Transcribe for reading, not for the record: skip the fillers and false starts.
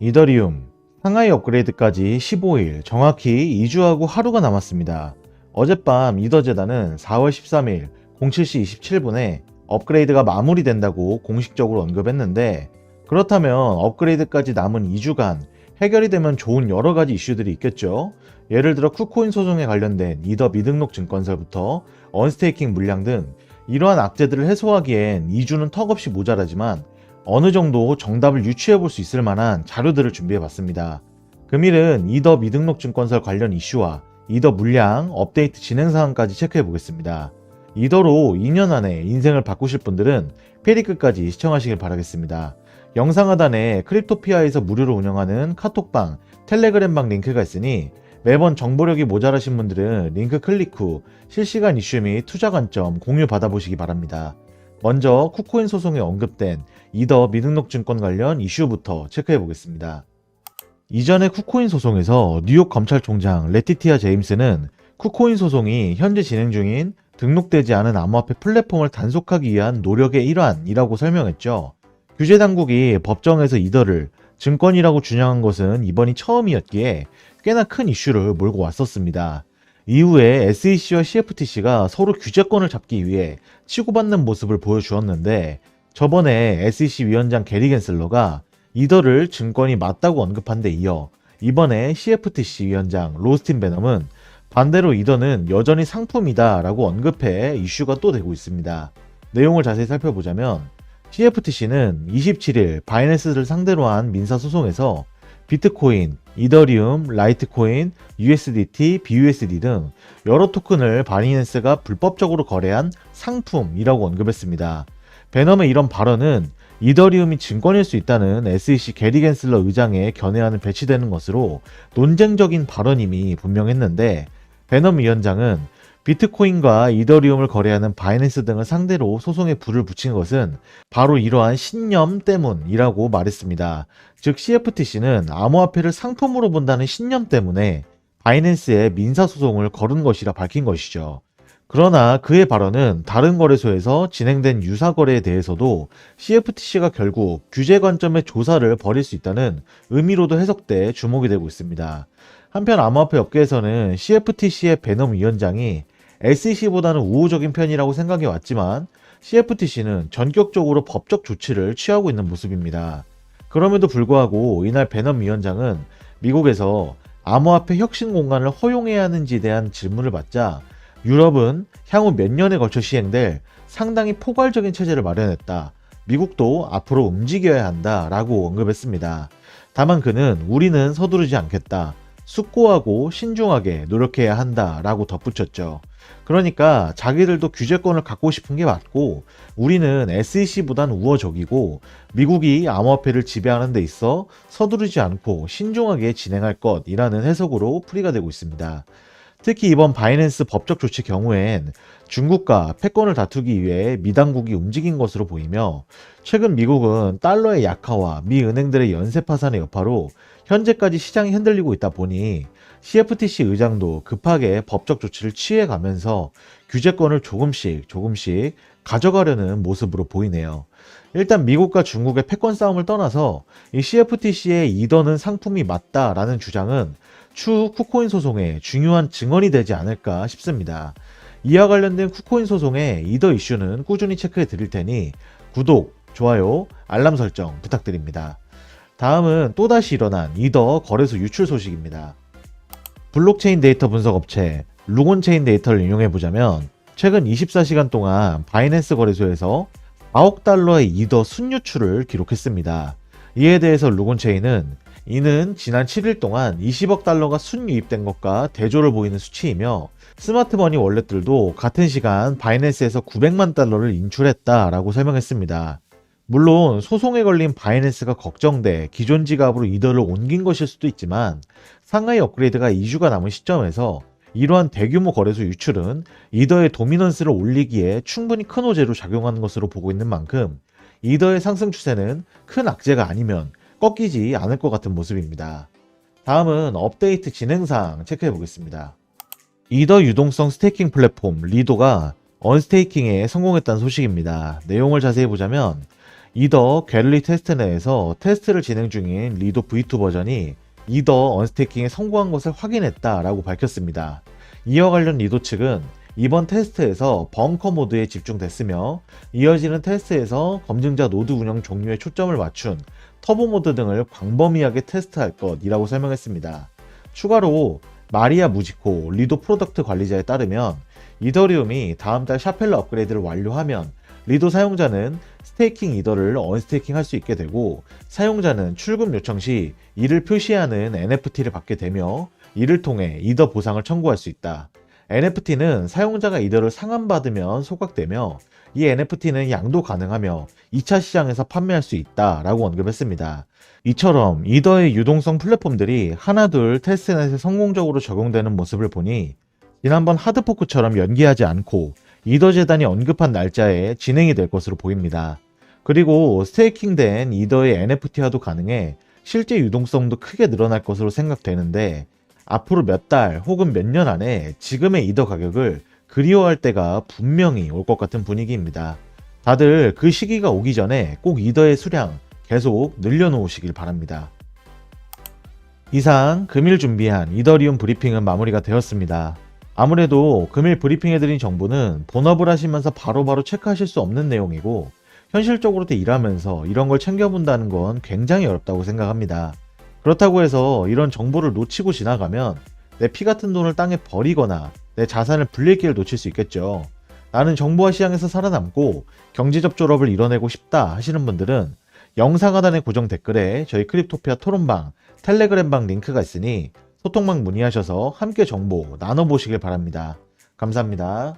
이더리움 상하이 업그레이드까지 15일, 정확히 2주하고 하루가 남았습니다. 어젯밤 이더재단은 4월 13일 07시 27분에 업그레이드가 마무리된다고 공식적으로 언급했는데, 그렇다면 업그레이드까지 남은 2주간 해결이 되면 좋은 여러가지 이슈들이 있겠죠. 예를 들어 쿠코인 소송에 관련된 이더 미등록 증권설부터 언스테이킹 물량 등 이러한 악재들을 해소하기엔 2주는 턱없이 모자라지만 어느 정도 정답을 유추해 볼 수 있을 만한 자료들을 준비해 봤습니다. 금일은 이더 미등록 증권설 관련 이슈와 이더 물량 업데이트 진행 사항까지 체크해 보겠습니다. 이더로 2년 안에 인생을 바꾸실 분들은 페리 끝까지 시청하시길 바라겠습니다. 영상 하단에 크립토피아에서 무료로 운영하는 카톡방, 텔레그램방 링크가 있으니 매번 정보력이 모자라신 분들은 링크 클릭 후 실시간 이슈 및 투자 관점 공유 받아보시기 바랍니다. 먼저 쿠코인 소송에 언급된 이더 미등록 증권 관련 이슈부터 체크해 보겠습니다. 이전의 쿠코인 소송에서 뉴욕 검찰총장 레티티아 제임스는 쿠코인 소송이 현재 진행 중인 등록되지 않은 암호화폐 플랫폼을 단속하기 위한 노력의 일환이라고 설명했죠. 규제 당국이 법정에서 이더를 증권이라고 준영한 것은 이번이 처음이었기에 꽤나 큰 이슈를 몰고 왔었습니다. 이후에 SEC와 CFTC가 서로 규제권을 잡기 위해 치고받는 모습을 보여주었는데, 저번에 SEC 위원장 게리 겐슬러가 이더를 증권이 맞다고 언급한 데 이어 이번에 CFTC 위원장 로스틴 베넘은 반대로 이더는 여전히 상품이다 라고 언급해 이슈가 또 되고 있습니다. 내용을 자세히 살펴보자면, CFTC는 27일 바이낸스를 상대로 한 민사소송에서 비트코인, 이더리움, 라이트코인, USDT, BUSD 등 여러 토큰을 바이낸스가 불법적으로 거래한 상품이라고 언급했습니다. 베넘의 이런 발언은 이더리움이 증권일 수 있다는 SEC 게리 겐슬러 의장의 견해와는 배치되는 것으로 논쟁적인 발언임이 분명했는데, 베넘 위원장은 비트코인과 이더리움을 거래하는 바이낸스 등을 상대로 소송에 불을 붙인 것은 바로 이러한 신념 때문이라고 말했습니다. 즉 CFTC는 암호화폐를 상품으로 본다는 신념 때문에 바이낸스에 민사소송을 걸은 것이라 밝힌 것이죠. 그러나 그의 발언은 다른 거래소에서 진행된 유사 거래에 대해서도 CFTC가 결국 규제 관점의 조사를 벌일 수 있다는 의미로도 해석돼 주목이 되고 있습니다. 한편 암호화폐 업계에서는 CFTC의 베넘 위원장이 SEC보다는 우호적인 편이라고 생각해 왔지만 CFTC는 전격적으로 법적 조치를 취하고 있는 모습입니다. 그럼에도 불구하고 이날 베넘 위원장은 미국에서 암호화폐 혁신 공간을 허용해야 하는지에 대한 질문을 받자, 유럽은 향후 몇 년에 걸쳐 시행될 상당히 포괄적인 체제를 마련했다. 미국도 앞으로 움직여야 한다 라고 언급했습니다. 다만 그는 우리는 서두르지 않겠다. 숙고하고 신중하게 노력해야 한다 라고 덧붙였죠. 그러니까 자기들도 규제권을 갖고 싶은 게 맞고, 우리는 SEC보단 우호적이고 미국이 암호화폐를 지배하는 데 있어 서두르지 않고 신중하게 진행할 것이라는 해석으로 풀이가 되고 있습니다. 특히 이번 바이낸스 법적 조치 경우엔 중국과 패권을 다투기 위해 미 당국이 움직인 것으로 보이며, 최근 미국은 달러의 약화와 미 은행들의 연쇄 파산의 여파로 현재까지 시장이 흔들리고 있다 보니 CFTC 의장도 급하게 법적 조치를 취해가면서 규제권을 조금씩 가져가려는 모습으로 보이네요. 일단 미국과 중국의 패권 싸움을 떠나서 이 CFTC의 이더는 상품이 맞다라는 주장은 추후 쿠코인 소송에 중요한 증언이 되지 않을까 싶습니다. 이와 관련된 쿠코인 소송의 이더 이슈는 꾸준히 체크해 드릴 테니 구독, 좋아요, 알람 설정 부탁드립니다. 다음은 또다시 일어난 이더 거래소 유출 소식입니다. 블록체인 데이터 분석 업체 루곤체인 데이터를 인용해보자면, 최근 24시간 동안 바이낸스 거래소에서 4억 달러의 이더 순유출을 기록했습니다. 이에 대해서 루곤체인은 이는 지난 7일 동안 20억 달러가 순유입된 것과 대조를 보이는 수치이며, 스마트머니 월렛들도 같은 시간 바이낸스에서 900만 달러를 인출했다라고 설명했습니다. 물론 소송에 걸린 바이낸스가 걱정돼 기존 지갑으로 이더를 옮긴 것일 수도 있지만, 상하이 업그레이드가 2주가 남은 시점에서 이러한 대규모 거래소 유출은 이더의 도미넌스를 올리기에 충분히 큰 호재로 작용하는 것으로 보고 있는 만큼 이더의 상승 추세는 큰 악재가 아니면 꺾이지 않을 것 같은 모습입니다. 다음은 업데이트 진행사항 체크해 보겠습니다. 이더 유동성 스테이킹 플랫폼 리도가 언스테이킹에 성공했다는 소식입니다. 내용을 자세히 보자면, 이더 갤러리 테스트넷에서 테스트를 진행 중인 리도 V2 버전이 이더 언스테이킹에 성공한 것을 확인했다라고 밝혔습니다. 이와 관련 리도 측은 이번 테스트에서 벙커 모드에 집중됐으며 이어지는 테스트에서 검증자 노드 운영 종류에 초점을 맞춘 터보 모드 등을 광범위하게 테스트할 것이라고 설명했습니다. 추가로 마리아 무지코 리도 프로덕트 관리자에 따르면 이더리움이 다음 달 샤펠러 업그레이드를 완료하면 리도 사용자는 스테이킹 이더를 언스테이킹 할 수 있게 되고 사용자는 출금 요청 시 이를 표시하는 NFT를 받게 되며 이를 통해 이더 보상을 청구할 수 있다. NFT는 사용자가 이더를 상환받으면 소각되며 이 NFT는 양도 가능하며 2차 시장에서 판매할 수 있다라고 언급했습니다. 이처럼 이더의 유동성 플랫폼들이 하나둘 테스트넷에 성공적으로 적용되는 모습을 보니 지난번 하드포크처럼 연기하지 않고 이더 재단이 언급한 날짜에 진행이 될 것으로 보입니다. 그리고 스테이킹된 이더의 NFT화도 가능해 실제 유동성도 크게 늘어날 것으로 생각되는데 앞으로 몇 달 혹은 몇 년 안에 지금의 이더 가격을 그리워할 때가 분명히 올 것 같은 분위기입니다. 다들 그 시기가 오기 전에 꼭 이더의 수량 계속 늘려놓으시길 바랍니다. 이상 금일 준비한 이더리움 브리핑은 마무리가 되었습니다. 아무래도 금일 브리핑해드린 정보는 본업을 하시면서 바로바로 체크하실 수 없는 내용이고 현실적으로도 일하면서 이런 걸 챙겨본다는 건 굉장히 어렵다고 생각합니다. 그렇다고 해서 이런 정보를 놓치고 지나가면 내 피 같은 돈을 땅에 버리거나 내 자산을 불릴 길을 놓칠 수 있겠죠. 나는 정보화 시장에서 살아남고 경제적 졸업을 이뤄내고 싶다 하시는 분들은 영상 하단의 고정 댓글에 저희 크립토피아 토론방, 텔레그램방 링크가 있으니 소통방 문의하셔서 함께 정보 나눠보시길 바랍니다. 감사합니다.